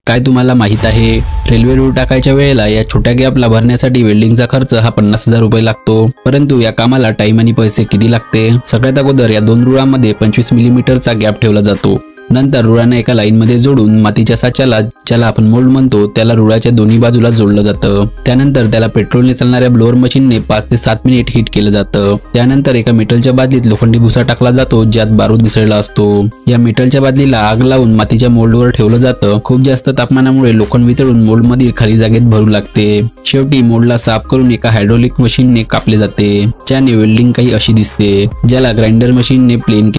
काय तुम्हाला माहित आहे, रेल्वे रूळ टाकायच्या वेळेला या छोट्या गॅपला भरण्यासाठी वेल्डिंगचा खर्च हा 50,000 रुपये लागतो, परंतु या कामाला टाइम आणि पैसे किती लागते? सगळ्यात अगोदर या दोन रुळांमध्ये 25 मिलीमीटरचा गॅप ठेवला जातो। नंतर रुळांना एका लाईन मध्ये जोडून मातीच्या साच्याला, ज्याला आपण मोल्ड म्हणतो, त्याला रुळाच्या दोन्ही बाजूला जोडलं जातं। त्यानंतर त्याला पेट्रोलने चालणाऱ्या ब्लोअर मशीनने 5 ते 7 मिनिट हीट केलं जातं। त्यानंतर एका मेटलच्या बादलीत लोखंडी भुसा टाकला जातो, ज्यात बारूद मिसळला असतो। या मेटलच्या बादलीला आग लावून मातीच्या मोल्डवर ठेवलं जातं। खूप जास्त तापमानामुळे लोखंड वितळून मोल्ड मध्ये खाली जागेत भरू लागते। शेवटी मोल्डला साफ करून एका हायड्रोलिक मशीनने कापले जाते, ज्याने वेल्डिंग काही अशी दिसते, ज्याला ग्राइंडर मशीनने प्लेन